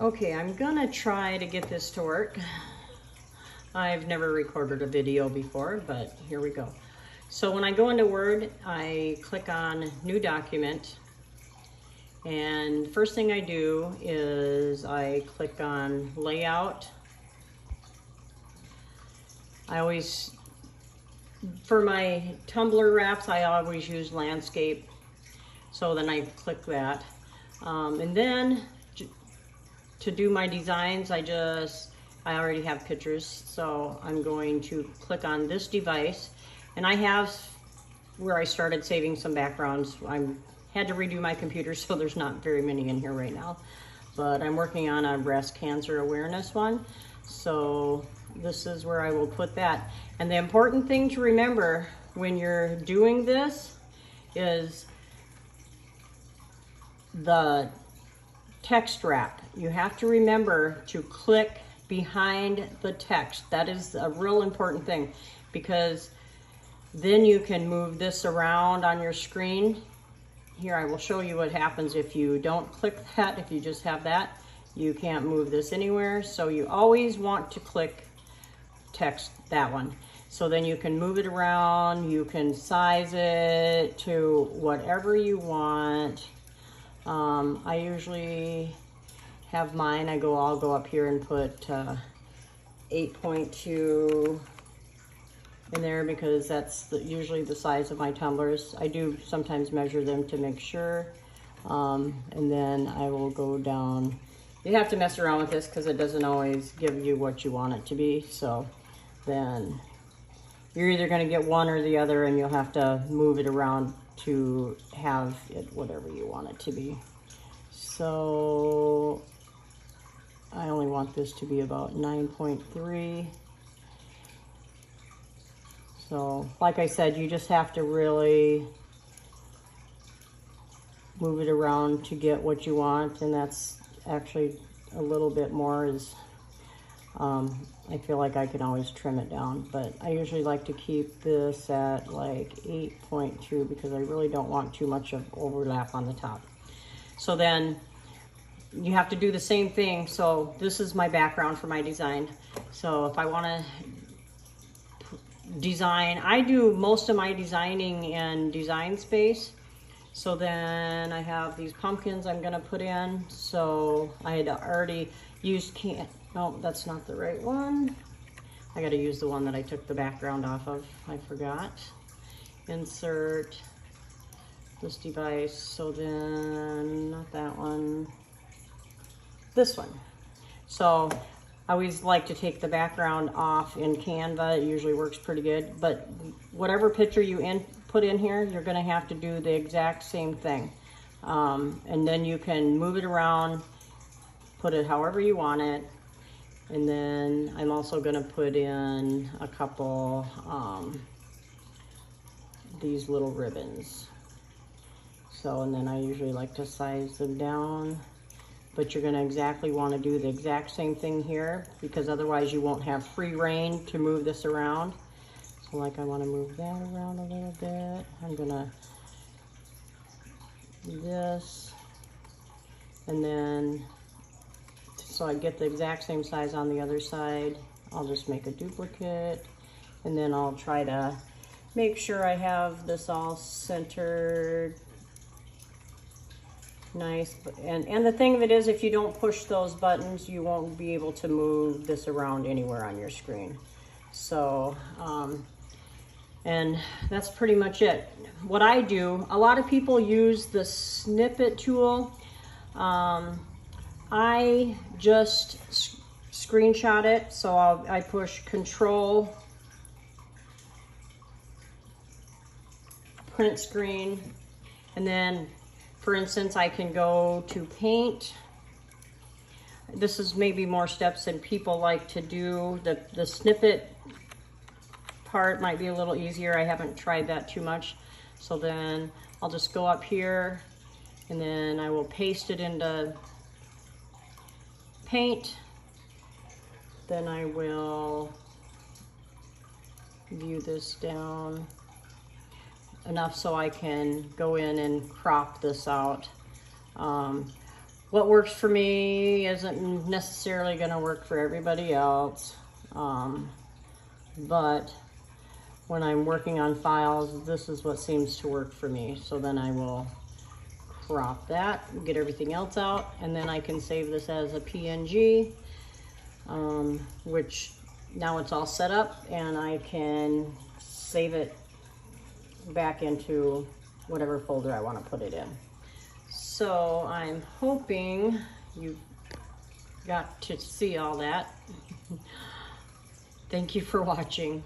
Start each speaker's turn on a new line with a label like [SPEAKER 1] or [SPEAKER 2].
[SPEAKER 1] Okay, I'm gonna try to get this to work. I've never recorded a video before, but here we go. So when I go into Word, I click on New Document, and first thing I do is I click on Layout. For my Tumblr wraps, I always use Landscape, so then I click that. And then to do my designs, I already have pictures, so I'm going to click on this device, and I have where I started saving some backgrounds. I had to redo my computer, so there's not very many in here right now, but I'm working on a breast cancer awareness one, so this is where I will put that. And the important thing to remember when you're doing this is the text wrap. You have to remember to click behind the text. That is a real important thing, because then you can move this around on your screen. Here, I will show you what happens if you don't click that. If you just have that, you can't move this anywhere. So you always want to click text, that one. So then you can move it around, you can size it to whatever you want. I usually have mine, I'll go up here and put 8.2 in there, because that's usually the size of my tumblers. I do sometimes measure them to make sure. And then I will go down. You have to mess around with this because it doesn't always give you what you want it to be. So then you're either going to get one or the other, and you'll have to move it around to have it whatever you want it to be. So I only want this to be about 9.3. So like I said, you just have to really move it around to get what you want, and that's actually a little bit more. I feel like I can always trim it down, but I usually like to keep this at like 8.2 because I really don't want too much of overlap on the top. So then you have to do the same thing. So this is my background for my design. So if I want to design, I do most of my designing in Design Space. So then I have these pumpkins I'm going to put in. So I had already used no, that's not the right one. I got to use the one that I took the background off of. I forgot. Insert this device. So then, not that one. This one. So I always like to take the background off in Canva. It usually works pretty good. But whatever picture you put in here, you're going to have to do the exact same thing. And then you can move it around, put it however you want it. And then I'm also going to put in a couple these little ribbons. So, and then I usually like to size them down. But you're going to exactly want to do the exact same thing here, because otherwise you won't have free reign to move this around. So like I want to move that around a little bit. I'm going to do this. And then so I get the exact same size on the other side, I'll just make a duplicate, and then I'll try to make sure I have this all centered nice. And the thing of it is, if you don't push those buttons, you won't be able to move this around anywhere on your screen. So and that's pretty much it. What I do, a lot of people use the snippet tool. I just screenshot it, so I push Control, print screen, and then, for instance, I can go to Paint. This is maybe more steps than people like to do. The snippet part might be a little easier. I haven't tried that too much. So then I'll just go up here, and then I will paste it into Paint. Then I will view this down enough so I can go in and crop this out. what works for me isn't necessarily going to work for everybody else. But when I'm working on files, this is what seems to work for me. So then I will crop that, get everything else out, and then I can save this as a PNG, which now it's all set up, and I can save it back into whatever folder I want to put it in. So I'm hoping you got to see all that. Thank you for watching.